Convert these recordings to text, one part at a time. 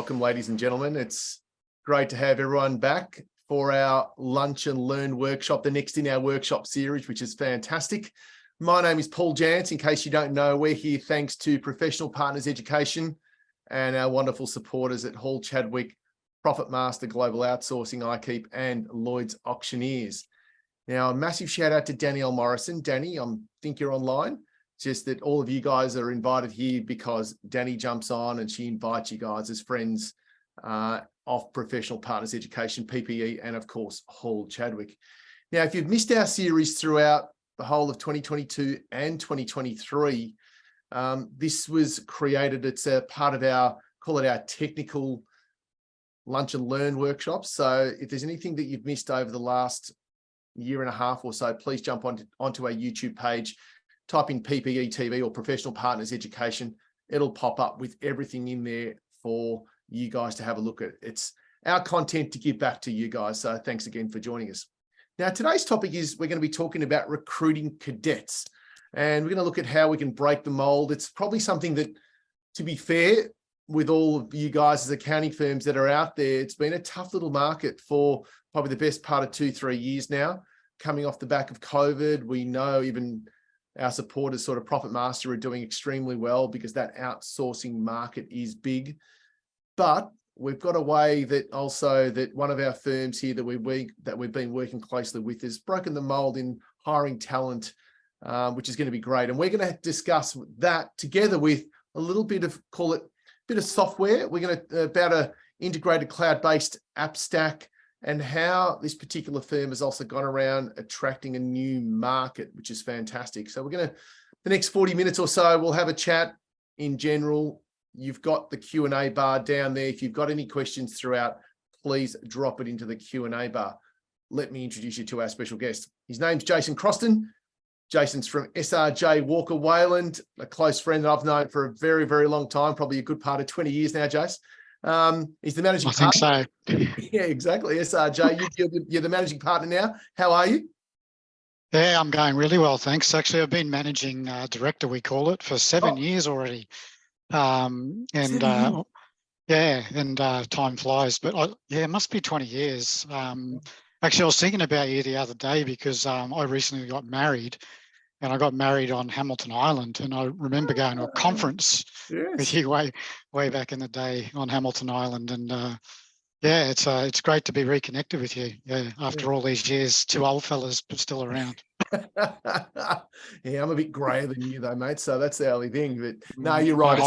Welcome, ladies and gentlemen. It's great to have everyone back for our Lunch and Learn workshop, the next in our workshop series, which is fantastic. My name is Paul Jantz. In case you don't know, we're here thanks to Professional Partners Education and our wonderful supporters at Hall Chadwick, Profit Master, Global Outsourcing, iKeep, and Lloyd's Auctioneers. Now, a massive shout out to Danielle Morrison. Danny, I think you're online. Just that all of you guys are invited here because Danny jumps on and she invites you guys as friends of Professional Partners Education, PPE, and of course, Hall Chadwick. Now, if you've missed our series throughout the whole of 2022 and 2023, this was created, it's a part of our, call it our technical lunch and learn workshops. So if there's anything that you've missed over the last year and a half or so, please jump onto our YouTube page, type in PPE TV or Professional Partners Education. It'll pop up with everything in there for you guys to have a look at. It's our content to give back to you guys. So thanks again for joining us. Now, today's topic is we're going to be talking about recruiting cadets. And we're going to look at how we can break the mold. It's probably something that, to be fair, with all of you guys as accounting firms that are out there, it's been a tough little market for probably the best part of 2-3 years now. Coming off the back of COVID, we know even our supporters, sort of Profit Master, are doing extremely well because that outsourcing market is big. But we've got a way that also that one of our firms here that we've been working closely with has broken the mold in hiring talent, which is going to be great. And we're going to discuss that together with a little bit of, call it, bit of software. We're going to about a integrated cloud-based app stack, and how this particular firm has also gone around attracting a new market, which is fantastic. So we're going to, the next 40 minutes or so, we'll have a chat in general. You've got the Q&A bar down there. If you've got any questions throughout, please drop it into the Q&A bar. Let me introduce you to our special guest. His name's Jason Croston. Jason's from SRJ WalkerWayland, a close friend that I've known for a very, very long time, probably a good part of 20 years now, Jace. He's the managing partner. I think so. Yeah, exactly. SRJ, you're the managing partner now. How are you? Yeah, I'm going really well, thanks. Actually, I've been managing director, we call it, for 7 years already. Time flies, but it must be 20 years. Actually, I was thinking about you the other day because I recently got married, and I got married on Hamilton Island, and I remember going to a conference with you way back in the day on Hamilton Island, and it's great to be reconnected with you. Yeah, after all these years, two old fellas but still around. Yeah, I'm a bit grayer than you though, mate. So that's the only thing. But no, you're right.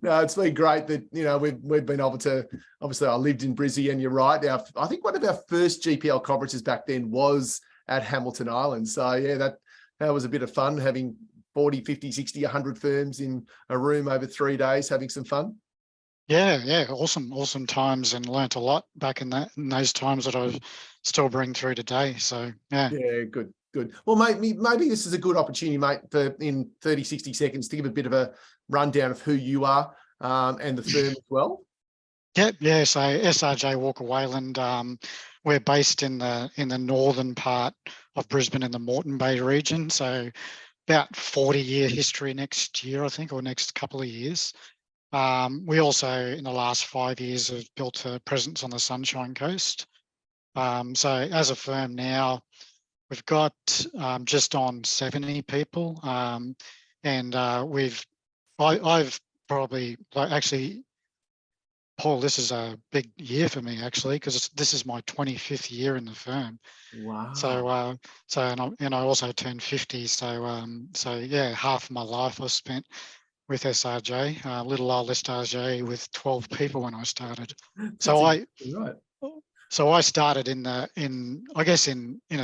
No, it's been great that we've been able to. Obviously, I lived in Brizzy, and you're right. I think one of our first GPL conferences back then was at Hamilton Island. So yeah, that was a bit of fun, having 40, 50, 60, 100 firms in a room over 3 days, having some fun. Yeah, awesome times, and learnt a lot back in those times that I still bring through today. So yeah, good. Well, maybe this is a good opportunity, mate, for in 30, 60 seconds to give a bit of a rundown of who you are and the firm as well. Yeah. So SRJ WalkerWayland, we're based in the northern part of Brisbane in the Moreton Bay region. So about 40-year history next year, I think, or next couple of years. We also, in the last 5 years, have built a presence on the Sunshine Coast. So as a firm now, we've got just on 70 people, and I've probably actually, Paul, this is a big year for me actually, because this is my 25th year in the firm. Wow. So and I also turned 50. So yeah, half of my life I spent with SRJ, little old SRJ with 12 people when I started. So I started in a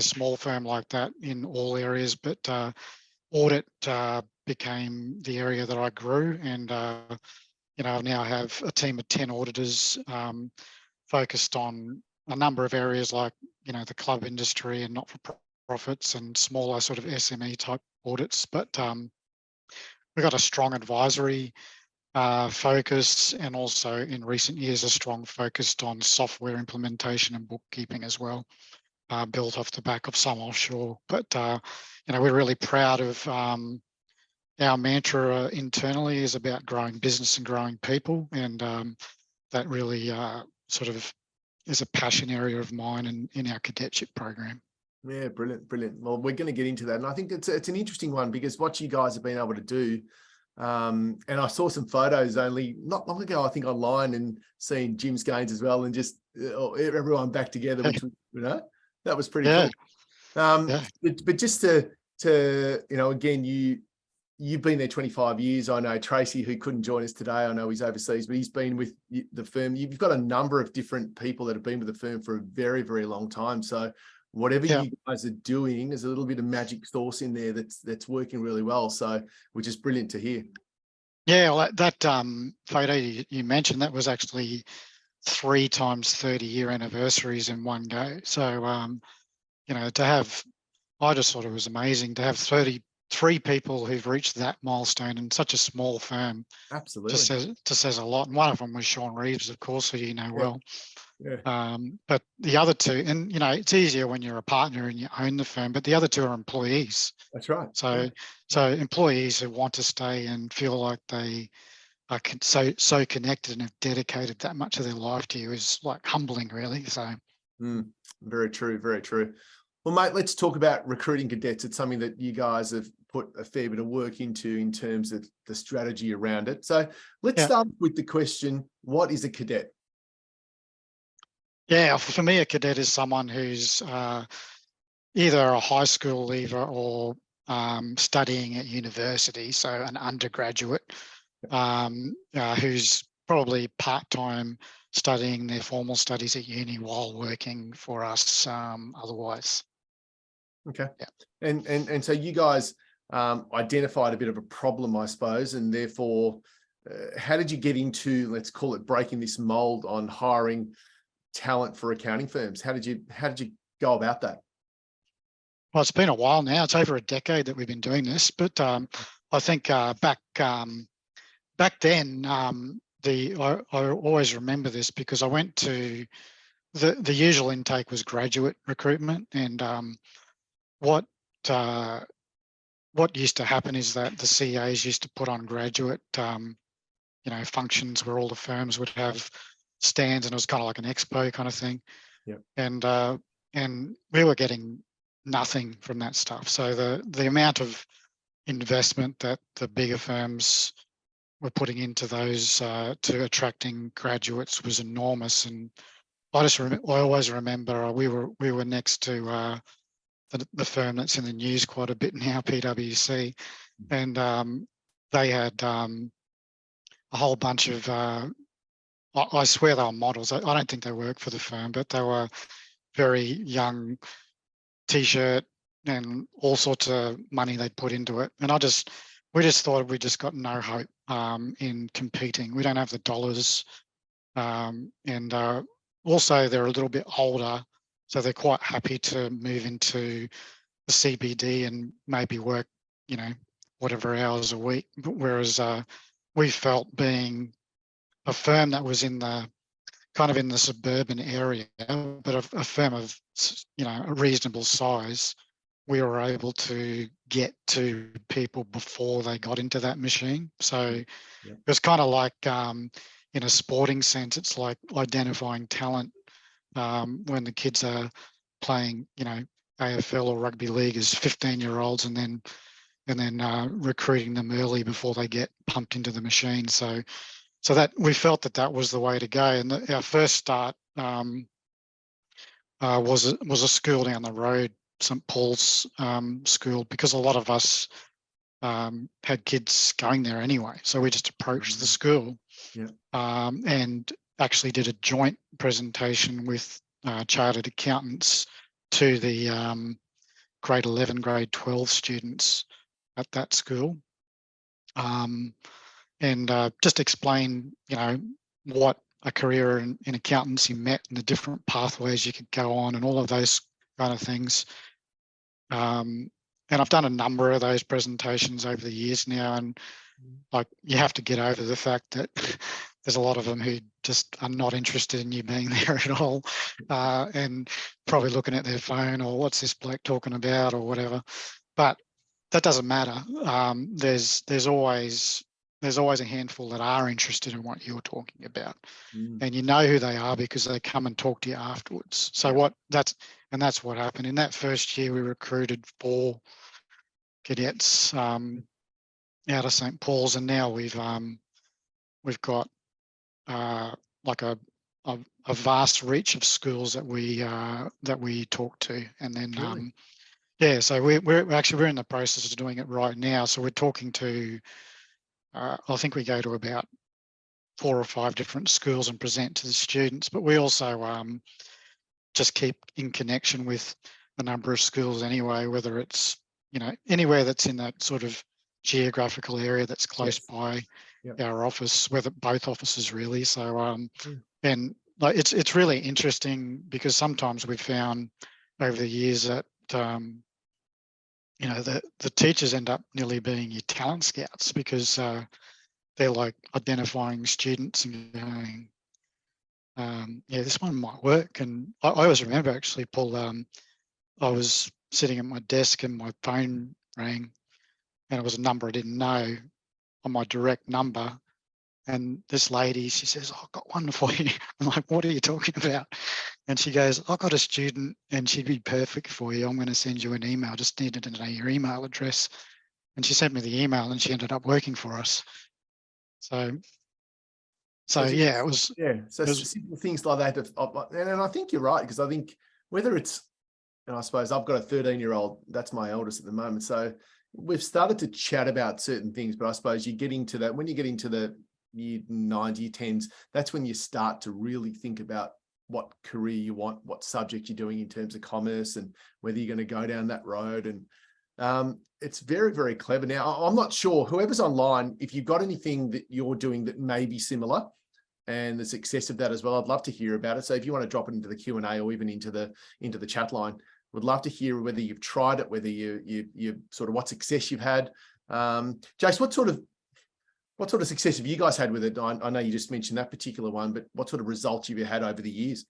small firm like that in all areas, but audit became the area that I grew, and I now have a team of 10 auditors focused on a number of areas like the club industry and not-for-profits and smaller sort of SME type audits. But we've got a strong advisory focus, and also in recent years a strong focus on software implementation and bookkeeping as well, built off the back of some offshore. But we're really proud of our mantra internally is about growing business and growing people, and that really sort of is a passion area of mine in our cadetship program. Yeah, brilliant, brilliant. Well, we're going to get into that, and I think it's an interesting one because what you guys have been able to do. And I saw some photos only not long ago, I think, online, and seeing Jim's gains as well, and just everyone back together, which was, that was pretty cool. But just to again, you've been there 25 years. I know Tracy, who couldn't join us today, I know he's overseas, but he's been with the firm. You've got a number of different people that have been with the firm for a very, very long time. So whatever you guys are doing, there's a little bit of magic sauce in there that's working really well. So, which is brilliant to hear. Yeah, well, that photo you mentioned, that was actually 3 times 30-year anniversaries in one go. So, to have, I just thought it was amazing to have 33 people who've reached that milestone in such a small firm. Absolutely. Just says a lot. And one of them was Sean Reeves, of course, who you know well. Yeah. But the other two, and it's easier when you're a partner and you own the firm, but the other two are employees. That's right. So employees who want to stay and feel like they are so connected and have dedicated that much of their life to you is like humbling, really. So very true, very true. Well, mate, let's talk about recruiting cadets. It's something that you guys have put a fair bit of work into in terms of the strategy around it. So let's start with the question, what is a cadet? Yeah, for me, a cadet is someone who's either a high school leaver or studying at university, so an undergraduate who's probably part-time studying their formal studies at uni while working for us otherwise. Okay. Yeah. And so you guys identified a bit of a problem, I suppose, and therefore, how did you get into, let's call it, breaking this mold on hiring talent for accounting firms? How did you go about that? Well, it's been a while now. It's over a decade that we've been doing this, but I think back then, I always remember this because I went to the usual intake was graduate recruitment, and what used to happen is that the CAs used to put on graduate functions where all the firms would have stands, and it was kind of like an expo kind of thing. Yeah. And we were getting nothing from that stuff. So the amount of investment that the bigger firms were putting into those to attracting graduates was enormous. And I always remember we were next to the firm that's in the news quite a bit now, PwC, and they had a whole bunch of I swear they were models. I don't think they worked for the firm, but they were very young, T-shirt and all sorts of money they'd put into it. And we just thought we just got no hope in competing. We don't have the dollars. And also they're a little bit older, so they're quite happy to move into the CBD and maybe work, whatever hours a week. Whereas we felt, being a firm that was in the suburban area, but a firm of a reasonable size, we were able to get to people before they got into that machine. So it was kind of like, in a sporting sense, it's like identifying talent when the kids are playing, AFL or rugby league as 15-year-olds, and then recruiting them early before they get pumped into the machine. So that we felt that was the way to go. And our first start was a school down the road, St. Paul's school, because a lot of us had kids going there anyway. So we just approached the school and actually did a joint presentation with chartered accountants to the grade 11, grade 12 students at that school. And just explain, what a career in accountancy meant and the different pathways you could go on and all of those kind of things. And I've done a number of those presentations over the years now, and like, you have to get over the fact that there's a lot of them who just are not interested in you being there at all, and probably looking at their phone or what's this bloke talking about or whatever. But that doesn't matter. There's always a handful that are interested in what you're talking about, and you know who they are because they come and talk to you afterwards. So that's what happened in that first year. We recruited 4 cadets out of St. Paul's, and now we've got like a vast reach of schools that we talk to, and then Really? yeah, so we're in the process of doing it right now. So we're talking to I think we go to about 4 or 5 different schools and present to the students, but we also just keep in connection with a number of schools anyway, whether it's, you know, anywhere that's in that sort of geographical area that's close by our office, whether both offices really. So and like it's really interesting because sometimes we've found over the years that you know, the teachers end up nearly being your talent scouts because they're like identifying students and going, yeah, this one might work. And I always remember actually, Paul, I was sitting at my desk and my phone rang, and it was a number I didn't know on my direct number. And this lady, she says, "Oh, I've got one for you." I'm like, "What are you talking about?" And she goes, "I've got a student and she'd be perfect for you. I'm going to send you an email. I just needed to know your email address." And she sent me the email and she ended up working for us. So yeah, it was. So simple things like that. And I think you're right, because I think whether it's, and I suppose I've got a 13-year-old, that's my eldest at the moment. So we've started to chat about certain things, but I suppose you get into that, when you get into the year 9, year 10s, that's when you start to really think about what career you want, what subject you're doing in terms of commerce, and whether you're going to go down that road. And it's very, very clever. Now, I'm not sure, whoever's online, if you've got anything that you're doing that may be similar and the success of that as well, I'd love to hear about it. So if you want to drop it into the Q&A or even into the chat line, would love to hear whether you've tried it, whether you sort of what success you've had. Jace, what sort of success have you guys had with it? I know you just mentioned that particular one, but what sort of results have you had over the years?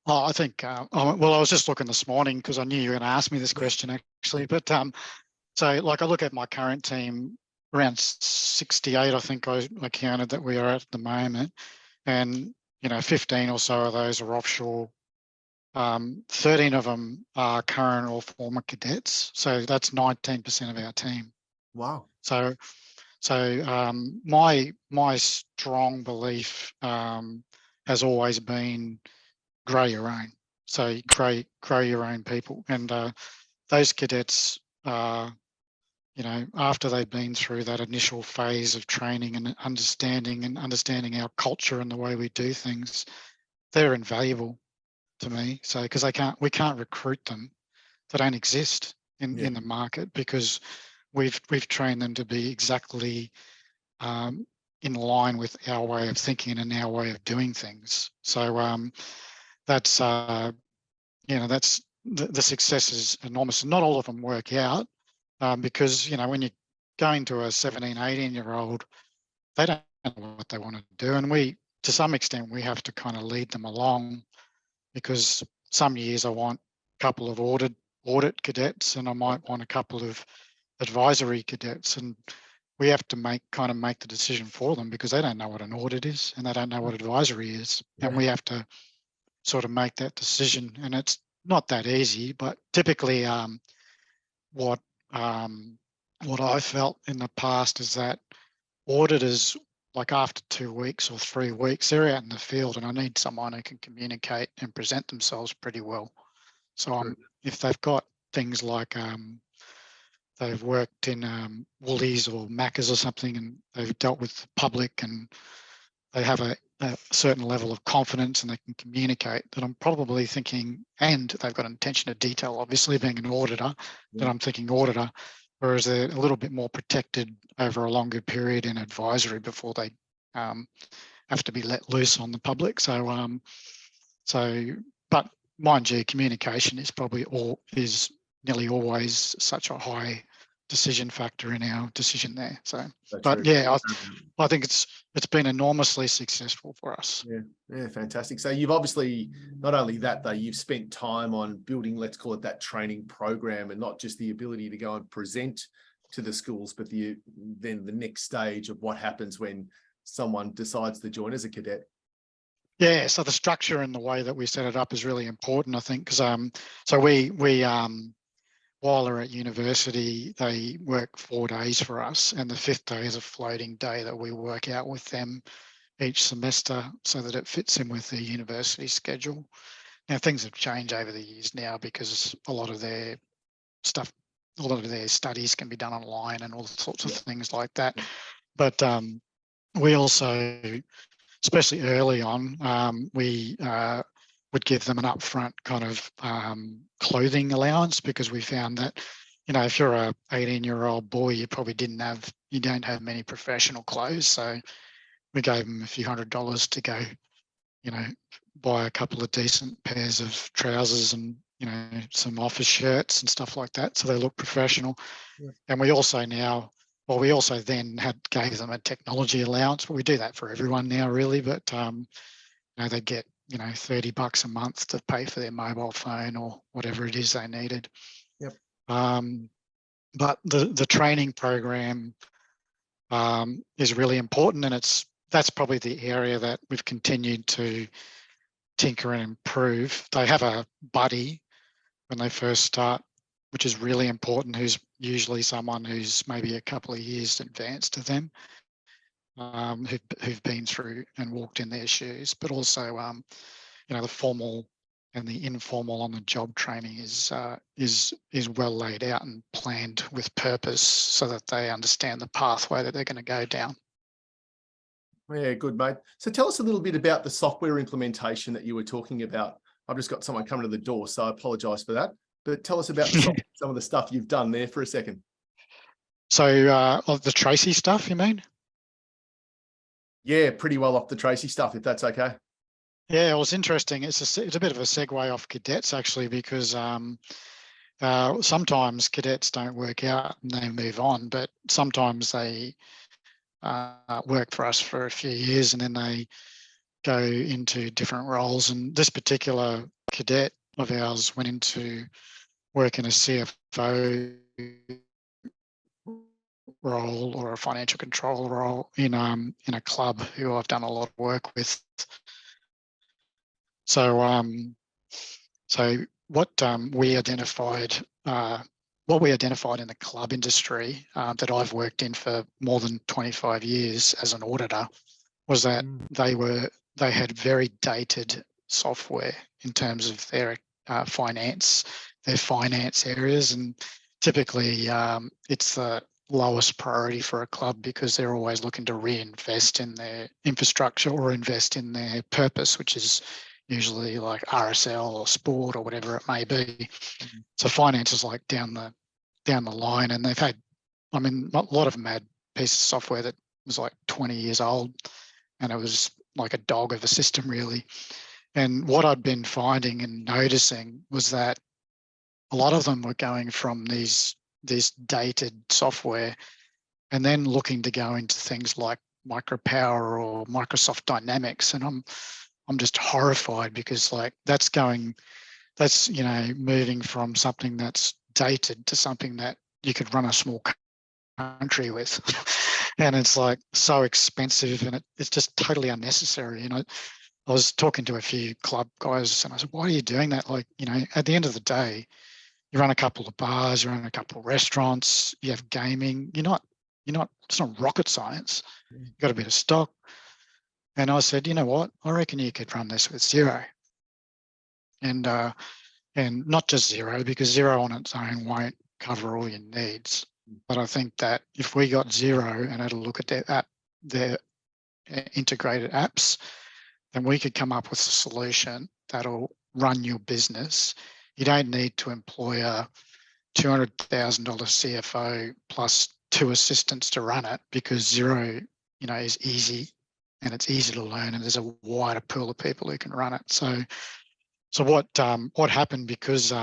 Oh, I think, well, I was just looking this morning because I knew you were going to ask me this question actually. But so like I look at my current team, around 68, I think I counted that we are at the moment. And, you know, 15 or so of those are offshore. 13 of them are current or former cadets. So that's 19% of our team. Wow. So my strong belief has always been grow your own. So grow your own people. And those cadets, you know, after they've been through that initial phase of training and understanding our culture and the way we do things, they're invaluable to me. So because we can't recruit them. They don't exist in the market because we've trained them to be exactly in line with our way of thinking and our way of doing things. So that's you know, that's the success is enormous. And not all of them work out because, you know, when you're going to a 17, 18-year-old, they don't know what they want to do. And we, to some extent, we have to kind of lead them along, because some years I want a couple of audit cadets and I might want a couple of advisory cadets, and we have to make the decision for them because they don't know what an audit is and they don't know what advisory is. And we have to sort of make that decision, and it's not that easy. But typically what I felt in the past is that auditors, like after 2 weeks or 3 weeks, they're out in the field, and I need someone who can communicate and present themselves pretty well. So if they've got things like they've worked in Woolies or Macca's or something, and they've dealt with the public and they have a certain level of confidence and they can communicate, that I'm probably thinking, and they've got an attention to detail, obviously being an auditor, that I'm thinking auditor, whereas they're a little bit more protected over a longer period in advisory before they have to be let loose on the public. So, but mind you, communication is nearly always such a high decision factor in our decision there. So, That's but true. yeah, I think it's been enormously successful for us. Yeah, fantastic. So you've obviously, not only that though, you've spent time on building, let's call it that training program, and not just the ability to go and present to the schools, but then the next stage of what happens when someone decides to join as a cadet. Yeah, so the structure and the way that we set it up is really important, I think, because so we while they're at university, they work 4 days for us, and the 5th day is a floating day that we work out with them each semester so that it fits in with the university schedule. Now, things have changed over the years now because a lot of their studies can be done online and all sorts of things like that. But we also, especially early on, we would give them an upfront kind of clothing allowance, because we found that, you know, if you're a 18-year-old boy, you don't have many professional clothes. So we gave them a few $100s to go, you know, buy a couple of decent pairs of trousers and, you know, some office shirts and stuff like that, so they look professional. Yeah. And we also then gave them a technology allowance, but we do that for everyone now, really. But you know, they get, you know, $30 a month to pay for their mobile phone or whatever it is they needed. Yep. But the training program is really important, and that's probably the area that we've continued to tinker and improve. They have a buddy when they first start, which is really important, who's usually someone who's maybe a couple of years advanced to them, who've been through and walked in their shoes. But also, you know, the formal and the informal on the job training is well laid out and planned with purpose, so that they understand the pathway that they're going to go down. Yeah, good, mate. So tell us a little bit about the software implementation that you were talking about. I've just got someone coming to the door, so I apologise for that. But tell us about some of the stuff you've done there for a second. So the Tracy stuff, you mean? Yeah, pretty well off the Tracy stuff, if that's okay. Yeah, it was interesting. It's a bit of a segue off cadets, actually, because sometimes cadets don't work out and they move on, but sometimes they work for us for a few years and then they go into different roles. And this particular cadet of ours went into work in a CFO role or a financial control role in a club who I've done a lot of work with. So what we identified in the club industry that I've worked in for more than 25 years as an auditor was that they had very dated software in terms of their finance areas, and typically it's the lowest priority for a club because they're always looking to reinvest in their infrastructure or invest in their purpose, which is usually like RSL or sport or whatever it may be. So finance is like down the line, and they've had, I mean, a lot of them had pieces of software that was like 20 years old, and it was like a dog of a system, really. And what I'd been finding and noticing was that a lot of them were going from this dated software and then looking to go into things like Micropower or Microsoft Dynamics, and I'm just horrified because like that's you know, moving from something that's dated to something that you could run a small country with. And it's like so expensive, and it's just totally unnecessary. And I was talking to a few club guys and I said, why are you doing that? Like, you know, at the end of the day, you run a couple of bars, you run a couple of restaurants, you have gaming, it's not rocket science. You've got a bit of stock. And I said, you know what? I reckon you could run this with zero. And not just zero, because zero on its own won't cover all your needs. But I think that if we got zero and had a look at their integrated apps, then we could come up with a solution that'll run your business. You don't need to employ a $200,000 CFO plus 2 assistants to run it, because zero, you know, is easy. And it's easy to learn, and there's a wider pool of people who can run it. So what happened, because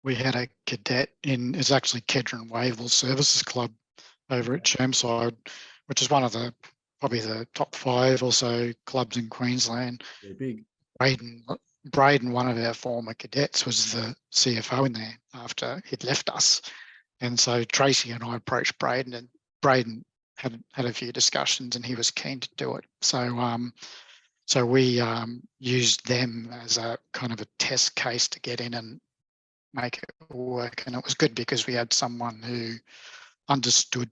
we had a cadet it's actually Kedron Wavell Services Club over at Chermside, which is one of probably the top 5 or so clubs in Queensland. They're big. Braden, one of our former cadets, was the CFO in there after he'd left us. And so Tracy and I approached Braden, and Braden had a few discussions, and he was keen to do it. So we used them as a kind of a test case to get in and make it work. And it was good because we had someone who understood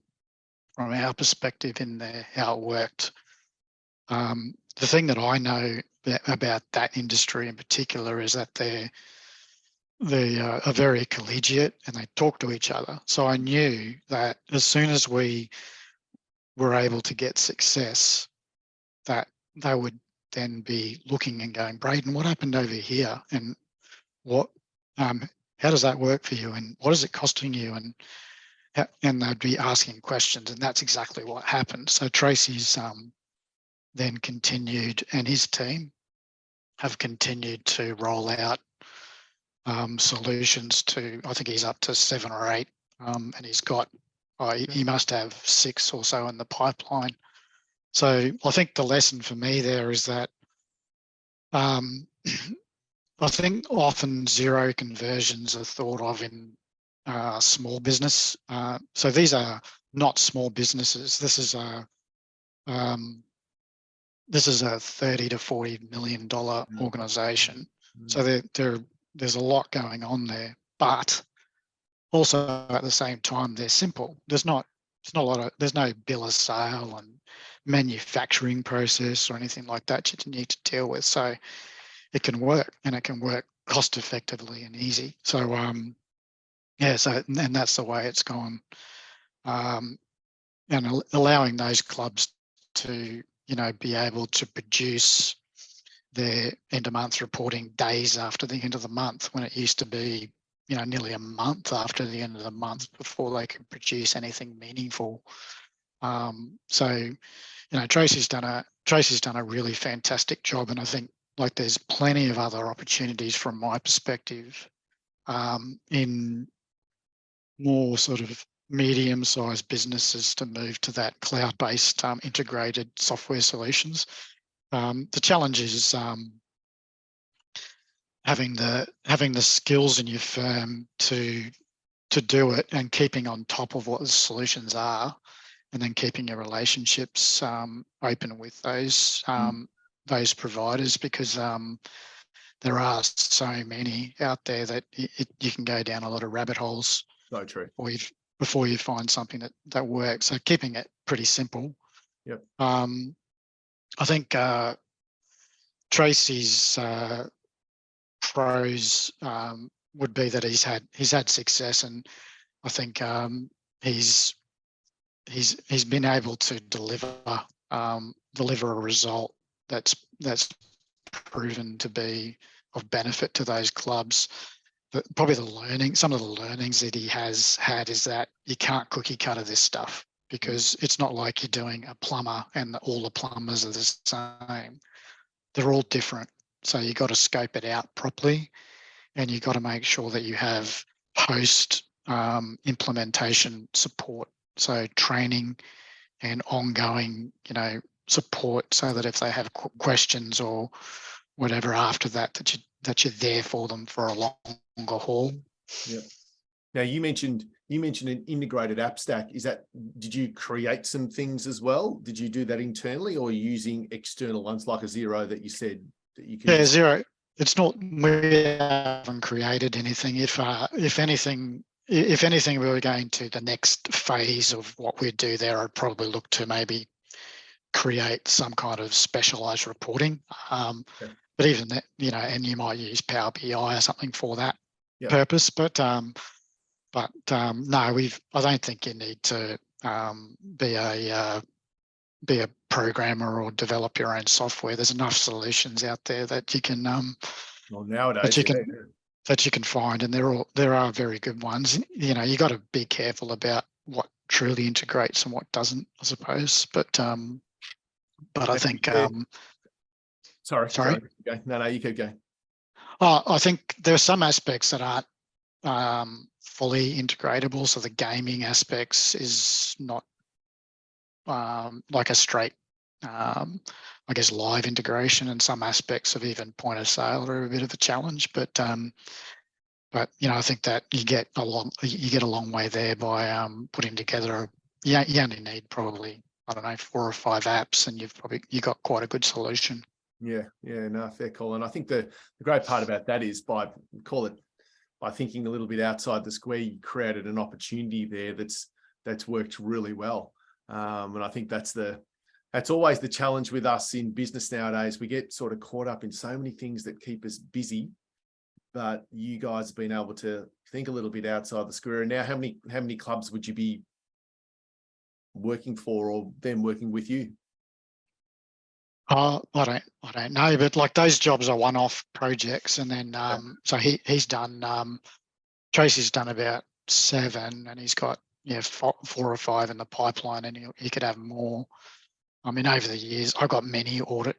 from our perspective in there how it worked. The thing that I know about that industry in particular is that they are very collegiate and they talk to each other. So I knew that as soon as we were able to get success, that they would then be looking and going, Braden, what happened over here? And what, how does that work for you? And what is it costing you? And they'd be asking questions, and that's exactly what happened. So Tracy's then continued, and his team have continued to roll out solutions to, I think he's up to 7 or 8, and he's got, he must have 6 or so in the pipeline. So I think the lesson for me there is that I think often zero conversions are thought of in small business. So these are not small businesses. This is a $30 to $40 million organisation. So there's a lot going on there, but also at the same time they're simple. There's no bill of sale and manufacturing process or anything like that you need to deal with. So it can work, and it can work cost effectively and easy. So and that's the way it's gone. And allowing those clubs to, be able to produce their end of month reporting days after the end of the month, when it used to be, nearly a month after the end of the month before they could produce anything meaningful. Tracy's done a really fantastic job, and I think there's plenty of other opportunities from my perspective in more sort of medium-sized businesses to move to that cloud-based integrated software solutions. The challenge is having the skills in your firm to do it, and keeping on top of what the solutions are, and then keeping your relationships open with those providers, because there are so many out there that you can go down a lot of rabbit holes. So true. Before you find something that works. So keeping it pretty simple. Yep. I think Tracy's pros would be that he's had success, and I think he's been able to deliver a result that's proven to be of benefit to those clubs. But probably some of the learnings that he has had is that you can't cookie cutter this stuff, because it's not like you're doing a plumber and all the plumbers are the same. They're all different. So you got to scope it out properly, and you got to make sure that you have post implementation support. So training and ongoing, support, so that if they have questions or whatever after that you're there for them for a longer haul. Yeah. Now you mentioned an integrated app stack. Did you create some things as well? Did you do that internally, or using external ones like a Xero that you said that you can? Yeah, Xero. It's not, we haven't created anything. If anything, we were going to the next phase of what we'd do there, I'd probably look to maybe create some kind of specialized reporting. Okay. But even that, and you might use Power BI or something for that purpose. But no, I don't think you need to be a programmer or develop your own software. There's enough solutions out there that you can nowadays that you can find, and there are very good ones. You got to be careful about what truly integrates and what doesn't, I suppose. But I think Sorry. No, you keep going. I think there are some aspects that aren't fully integratable. So the gaming aspects is not like a straight, I guess, live integration, and some aspects of even point of sale are a bit of a challenge. But I think that you get a long way there by putting together. You only need probably, I don't know, 4 or 5 apps, and you got quite a good solution. Yeah, no, fair call. And I think the great part about that is by thinking a little bit outside the square, you created an opportunity there that's worked really well. And I think that's always the challenge with us in business nowadays. We get sort of caught up in so many things that keep us busy, but you guys have been able to think a little bit outside the square. And now, how many clubs would you be working for, or them working with you? I don't know, but like those jobs are one-off projects, and then so he's done. Tracy's done about 7, and he's got 4 or 5 in the pipeline, and he could have more. I mean, over the years, I've got many audit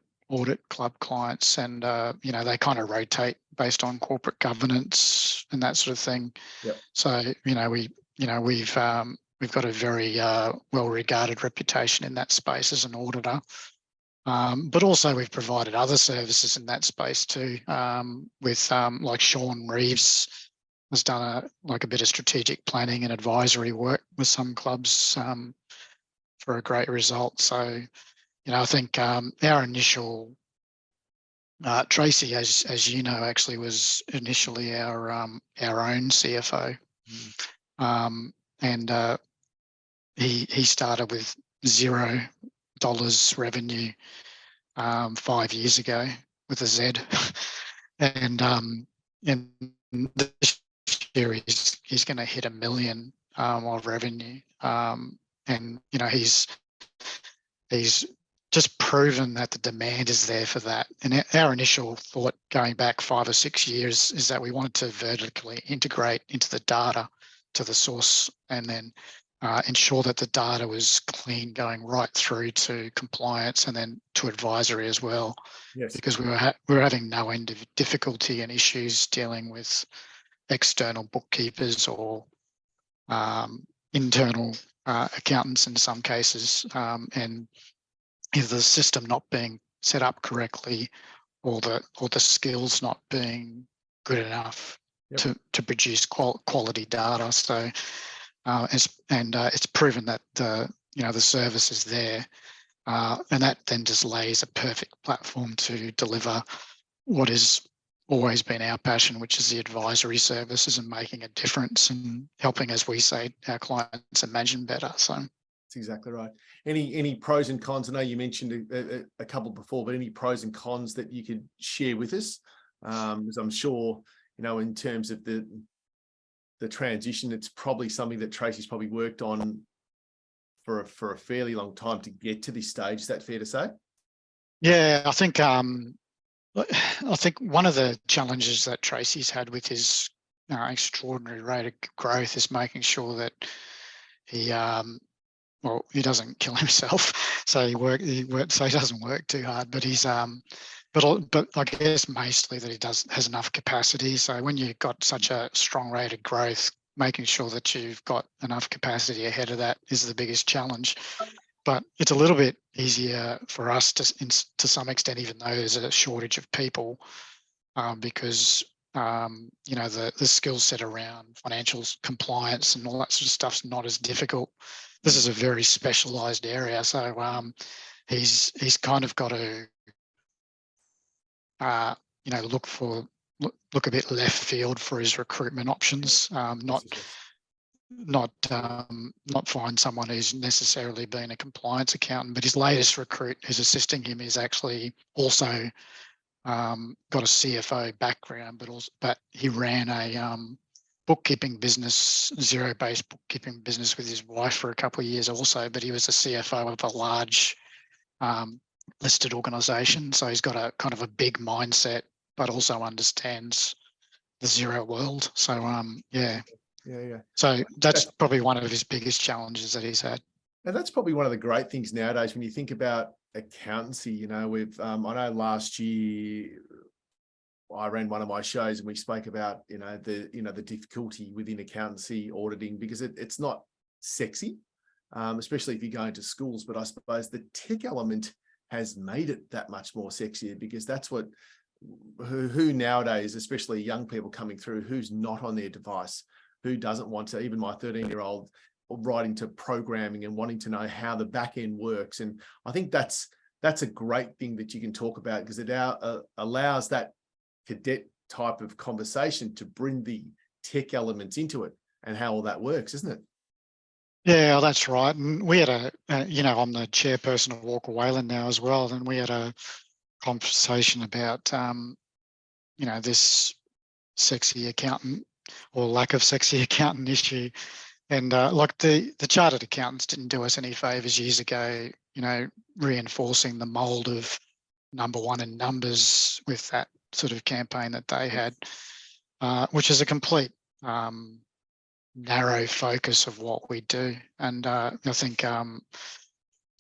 club clients, and they kind of rotate based on corporate governance and that sort of thing. Yep. So we've got a very well-regarded reputation in that space as an auditor. But also we've provided other services in that space too, with like Sean Reeves has done a bit of strategic planning and advisory work with some clubs for a great result. So, I think our initial, Tracy, as you know, actually was initially our own CFO. And he started with $0 revenue 5 years ago with a Z, and this year he's going to hit $1 million of revenue, and he's just proven that the demand is there for that. And our initial thought going back 5 or 6 years is that we wanted to vertically integrate into the data to the source, and then ensure that the data was clean going right through to compliance and then to advisory as well. Yes. Because we were having no end of difficulty and issues dealing with external bookkeepers or internal accountants in some cases, and either the system not being set up correctly or the skills not being good enough to produce quality data. So it's proven that the service is there, and that then just lays a perfect platform to deliver what has always been our passion, which is the advisory services and making a difference and helping, as we say, our clients imagine better. So that's exactly right. Any pros and cons? I know you mentioned a couple before, but any pros and cons that you could share with us? Because I'm sure, in terms of the transition, it's probably something that Tracy's probably worked on for a fairly long time to get to this stage. Is that fair to say? Yeah, I think one of the challenges that Tracy's had with his extraordinary rate of growth is making sure that he doesn't kill himself. So he doesn't work too hard, but he's but I guess mostly that he has enough capacity. So when you've got such a strong rate of growth, making sure that you've got enough capacity ahead of that is the biggest challenge. But it's a little bit easier for us to some extent, even though there's a shortage of people, because the skill set around financials, compliance, and all that sort of stuff's not as difficult. This is a very specialised area, so he's kind of got to look a bit left field for his recruitment options, not find someone who's necessarily been a compliance accountant. But his latest recruit who's assisting him is actually also got a CFO background, but he ran a bookkeeping business, zero-based bookkeeping business with his wife for a couple of years also, but he was a CFO of a large listed organisation. So he's got a kind of a big mindset, but also understands the zero world. So yeah. So that's probably one of his biggest challenges that he's had. And that's probably one of the great things nowadays when you think about accountancy. We've I know last year I ran one of my shows and we spoke about, the difficulty within accountancy auditing, because it's not sexy, especially if you go into schools. But I suppose the tech element has made it that much more sexier, because that's what, who nowadays, especially young people coming through, who's not on their device, who doesn't want to, even my 13-year-old right into programming and wanting to know how the back end works. And I think that's a great thing that you can talk about, because it allows that cadet type of conversation to bring the tech elements into it and how all that works, isn't it? Yeah, that's right. And we had I'm the chairperson of WalkerWayland now as well, and we had a conversation about, this sexy accountant or lack of sexy accountant issue. And like the chartered accountants didn't do us any favours years ago, reinforcing the mould of number one in numbers with that sort of campaign that they had, which is a complete narrow focus of what we do. And I think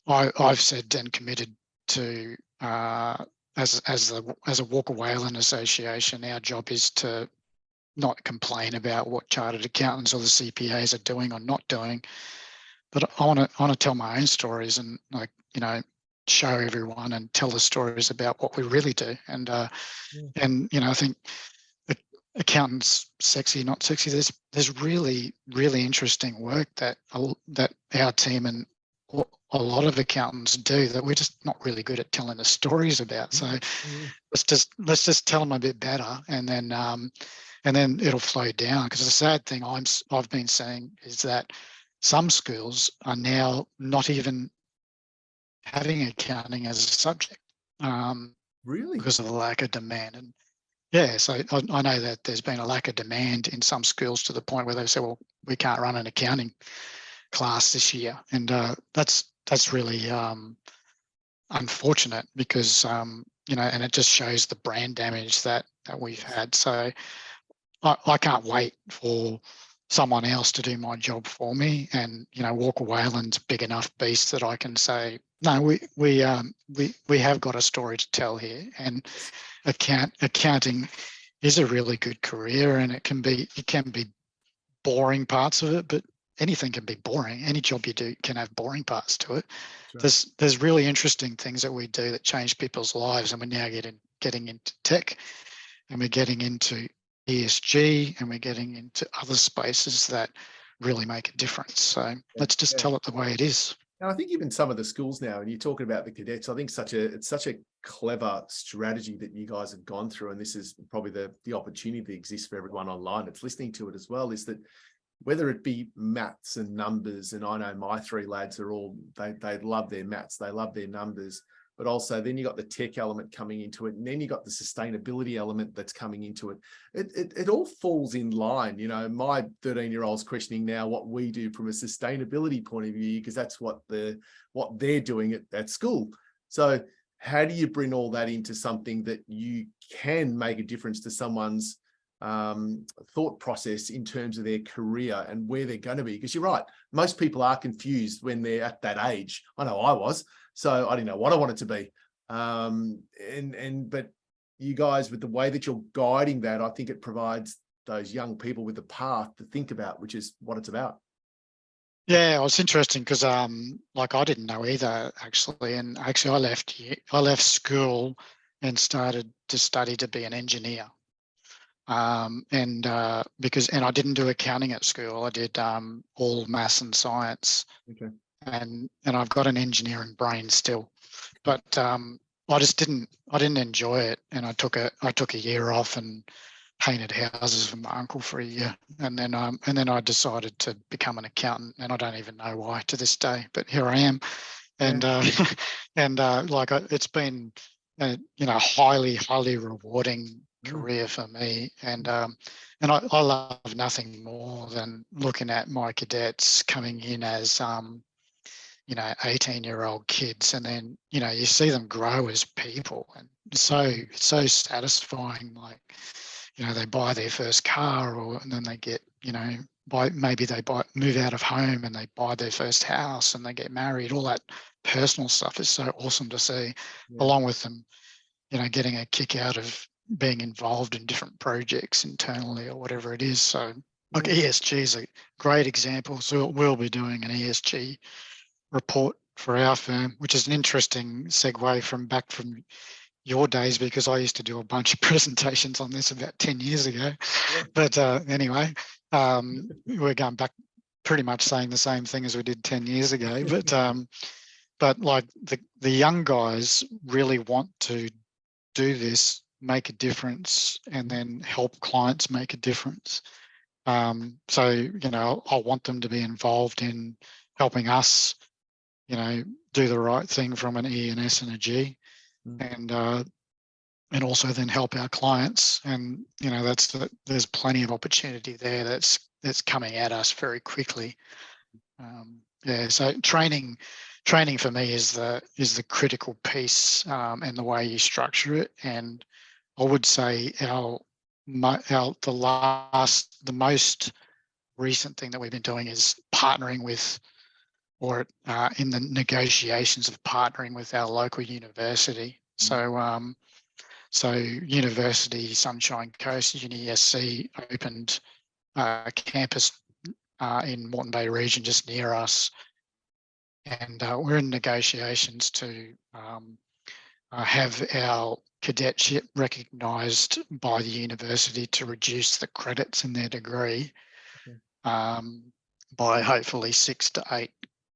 I've said and committed to, as a WalkerWayland association, our job is to not complain about what chartered accountants or the CPAs are doing or not doing, but I want to tell my own stories and show everyone and tell the stories about what we really do. And I think accountants, sexy, not sexy. There's really, really interesting work that our team and a lot of accountants do that we're just not really good at telling the stories about. So let's just tell them a bit better, and then it'll flow down. Because the sad thing I've been saying is that some schools are now not even having accounting as a subject, Really, because of the lack of demand. And yeah, so I know that there's been a lack of demand in some schools to the point where they say, well, we can't run an accounting class this year. And that's really unfortunate, because, and it just shows the brand damage that we've had. So I can't wait for someone else to do my job for me. And, WalkerWayland's big enough beast that I can say, no, we have got a story to tell here. And accounting is a really good career, and it can be boring parts of it, but anything can be boring. Any job you do can have boring parts to it. Right. There's really interesting things that we do that change people's lives, and we're now getting into tech, and we're getting into ESG, and we're getting into other spaces that really make a difference. So let's just tell it the way it is. And I think even some of the schools now, and you're talking about the cadets, I think it's such a clever strategy that you guys have gone through, and this is probably the opportunity that exists for everyone online that's listening to it as well, is that whether it be maths and numbers, and I know my three lads are all, they love their maths, they love their numbers, but also then you got the tech element coming into it, and then you got the sustainability element that's coming into it. It all falls in line. My 13-year-old's questioning now what we do from a sustainability point of view, because that's what they're doing at school. So how do you bring all that into something that you can make a difference to someone's thought process in terms of their career and where they're going to be? Because you're right, most people are confused when they're at that age. I know I was. So I didn't know what I wanted to be. But you guys, with the way that you're guiding that, I think it provides those young people with a path to think about, which is what it's about. Yeah, it was interesting because I didn't know either, actually. And actually I left school and started to study to be an engineer. And I didn't do accounting at school. I did all maths and science. Okay. And I've got an engineering brain still, but I didn't enjoy it, and I took a year off and painted houses for my uncle for a year, and then I decided to become an accountant, and I don't even know why to this day, but here I am, and it's been a highly rewarding career for me, and I love nothing more than looking at my cadets coming in as 18-year-old kids, and then you see them grow as people, and it's so satisfying. Like they buy their first car, and then they get move out of home and they buy their first house and they get married. All that personal stuff is so awesome to see, along with them getting a kick out of being involved in different projects internally or whatever it is. So like ESG is a great example. So we'll be doing an ESG report for our firm, which is an interesting segue from your days, because I used to do a bunch of presentations on this about 10 years ago. But anyway, we're going back pretty much saying the same thing as we did 10 years ago. But like the young guys really want to do this, make a difference, and then help clients make a difference. So, you know, I want them to be involved in helping us, you know, do the right thing from an E, an S, and a G, and also then help our clients. And, you know, there's plenty of opportunity there that's coming at us very quickly. So training for me is the critical piece, and the way you structure it. And I would say the most recent thing that we've been doing is partnering with, or in the negotiations of partnering with our local university. So University Sunshine Coast, UniSC, opened a campus in Moreton Bay region just near us. And we're in negotiations to have our cadetship recognised by the university to reduce the credits in their degree by hopefully 6 to 8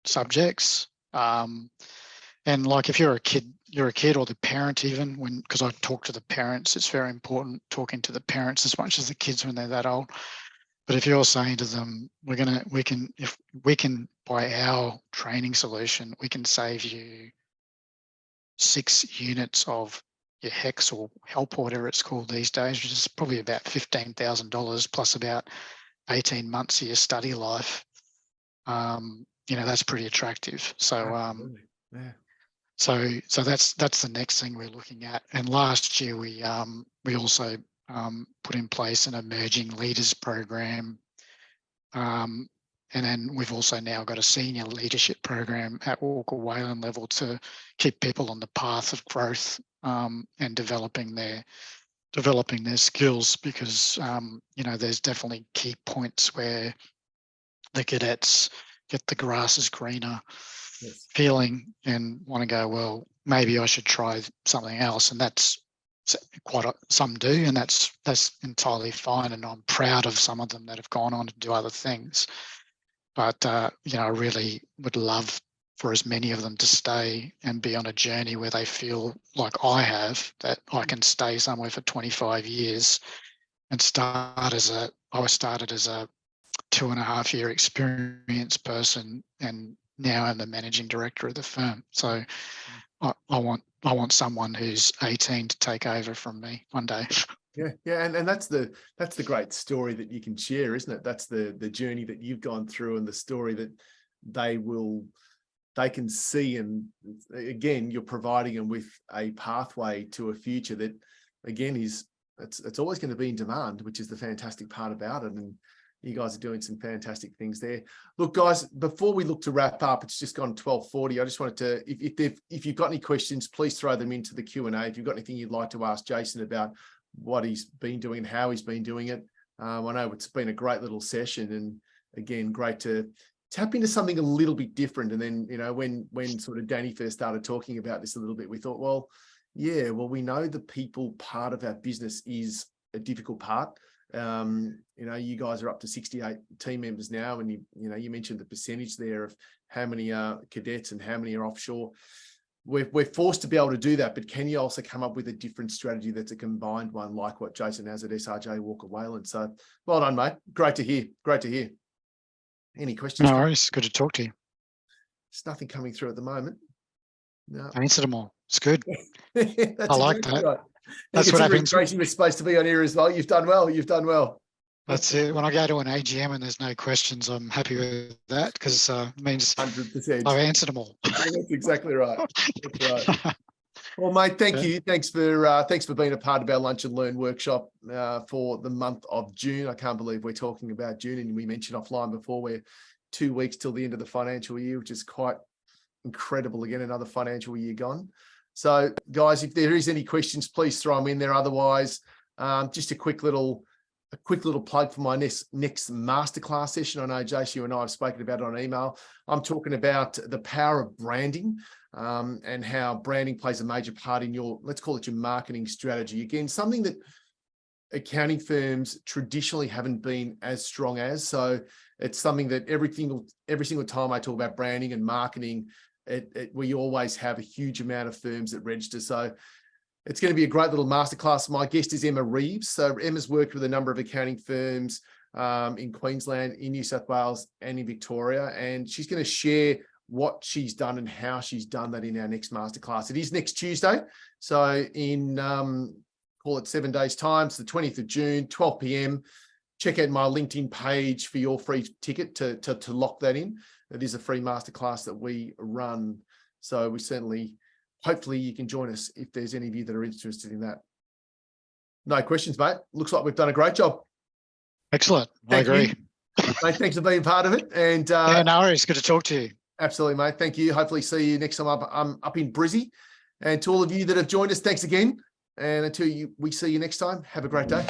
subjects. And like if you're a kid or the parent, even because I talk to the parents, it's very important talking to the parents as much as the kids when they're that old. But if you're saying to them, if we can by our training solution, we can save you 6 units of your HEX or HELP or whatever it's called these days, which is probably about $15,000 plus about 18 months of your study life. You know, that's pretty attractive. So, so that's the next thing we're looking at. And last year we also put in place an emerging leaders program, and then we've also now got a senior leadership program at WalkerWayland level to keep people on the path of growth, and developing their skills, because you know, there's definitely key points where the cadets get the grass is greener feeling and want to go, well, maybe I should try something else. And that's some do, and that's entirely fine. And I'm proud of some of them that have gone on to do other things. But you know, I really would love for as many of them to stay and be on a journey where they feel like I have, that I can stay somewhere for 25 years and I started as a 2.5 year experienced person, and now I'm the managing director of the firm. So I want someone who's 18 to take over from me one day. Yeah, and that's the great story that you can share, isn't it? That's the journey that you've gone through, and the story that they can see. And again, you're providing them with a pathway to a future that, again, it's always going to be in demand, which is the fantastic part about it. And you guys are doing some fantastic things there. Look, guys, before we look to wrap up, it's just gone 12:40. I just wanted to, if you've got any questions, please throw them into the Q&A. If you've got anything you'd like to ask Jason about what he's been doing, how he's been doing it. I know it's been a great little session, and again, great to tap into something a little bit different. And then, you know, when sort of Danny first started talking about this a little bit, we thought, well, we know the people part of our business is a difficult part. You know, you guys are up to 68 team members now, and you mentioned the percentage there of how many are cadets and how many are offshore. We're forced to be able to do that, but can you also come up with a different strategy that's a combined one, like what Jason has at SRJ WalkerWayland? So well done, mate. Great to hear. Any questions? No worries. Good to talk to you. There's nothing coming through at the moment. No. I answered them all. It's good. I like that. Right. That's what happens. Tracy was supposed to be on here as well. You've done well. That's it. When I go to an AGM and there's no questions, I'm happy with that, because it means 100%. I've answered them all. That's exactly right. That's right. Well, mate, thank you. Thanks for being a part of our Lunch and Learn workshop for the month of June. I can't believe we're talking about June, and we mentioned offline before, we're 2 weeks till the end of the financial year, which is quite incredible. Again, another financial year gone. So guys, if there is any questions, please throw them in there. Otherwise, just a quick little plug for my next masterclass session. I know, Jace, you and I have spoken about it on email. I'm talking about the power of branding and how branding plays a major part in your, let's call it your marketing strategy. Again, something that accounting firms traditionally haven't been as strong as. So it's something that every single time I talk about branding and marketing, we always have a huge amount of firms that register. So it's going to be a great little masterclass. My guest is Emma Reeves. So Emma's worked with a number of accounting firms in Queensland, in New South Wales, and in Victoria. And she's going to share what she's done and how she's done that in our next masterclass. It is next Tuesday. So in, call it 7 days time. It's the 20th of June, 12 p.m. Check out my LinkedIn page for your free ticket to lock that in. It is a free masterclass that we run. So we certainly, hopefully you can join us if there's any of you that are interested in that. No questions, mate. Looks like we've done a great job. Excellent. I agree. Mate, thanks for being part of it. And yeah, no worries. Good to talk to you. Absolutely, mate. Thank you. Hopefully see you next time up in Brizzy. And to all of you that have joined us, thanks again. And until we see you next time, have a great day.